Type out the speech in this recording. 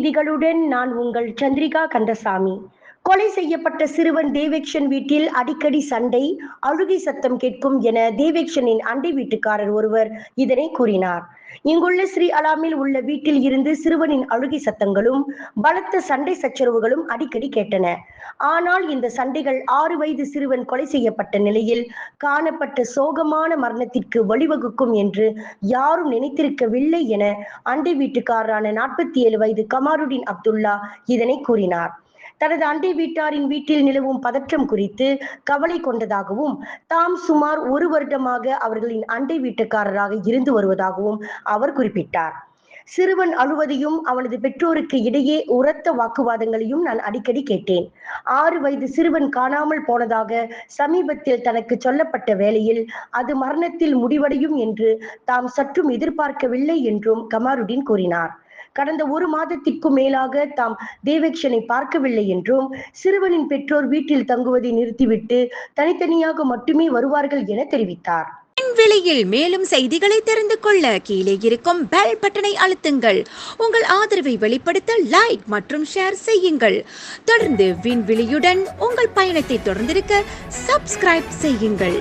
செய்திகளுடன் நான் உங்கள் சந்திரிகா கந்தசாமி. கொலை செய்யப்பட்ட சிறுவன் தேவேக்ஷன் வீட்டில் அடிக்கடி சண்டை, அழுகை சத்தம் கேட்கும் என தேவேக்ஷனின் அண்டை வீட்டுக்காரர் ஒருவர் இதனை கூறினார். இங்குள்ள ஸ்ரீ அலாமில் உள்ள வீட்டில் இருந்து சிறுவனின் அழுகை சத்தங்களும் பலத்த சண்டை சச்சரவுகளும் அடிக்கடி கேட்டன. ஆனால் இந்த சண்டைகள் 6 வயது சிறுவன் கொலை செய்யப்பட்ட நிலையில் காணப்பட்ட சோகமான மரணத்திற்கு வழிவகுக்கும் என்று யாரும் நினைத்திருக்கவில்லை என அண்டை வீட்டுக்காரரான 47 வயது கமாருடின் அப்துல்லா இதனை கூறினார். தனது அண்டை வீட்டாரின் வீட்டில் நிலவும் பதற்றம் குறித்து கவலை கொண்டதாகவும் தாம் சுமார் 1 வருடமாக அவர்களின் அண்டை வீட்டுக்காரராக இருந்து வருவதாகவும் அவர் குறிப்பிட்டார். சிறுவன் அழுவதையும் அவனது பெற்றோருக்கு இடையே உரத்த வாக்குவாதங்களையும் நான் அடிக்கடி கேட்டேன். 6 வயது சிறுவன் காணாமல் போனதாக சமீபத்தில் தனக்கு சொல்லப்பட்ட வேளையில் அது மரணத்தில் முடிவடையும் என்று தாம் சற்றும் எதிர்பார்க்கவில்லை என்றும் கமாருடின் கூறினார். கடந்த 1 மாதத்திற்கும் மேலாக தாம் தேவேக்ஷனை பார்க்கவில்லை என்றும் சிறுவனின் பெற்றோர் வீட்டில் தங்குவதை நிறுத்திவிட்டு தனித்தனியாக மட்டுமே வருவார்கள் என தெரிவித்தார். விலையில் மேலும் செய்திகளை தெரிந்து கொள்ள கீழே இருக்கும் பெல் பட்டனை அழுத்துங்கள். உங்கள் ஆதரவை வெளிப்படுத்த லைக் மற்றும் ஷேர் செய்யுங்கள். தொடர்ந்து விண்வெளியுடன் உங்கள் பயணத்தை தொடர்ந்திருக்க சப்ஸ்கிரைப் செய்யுங்கள்.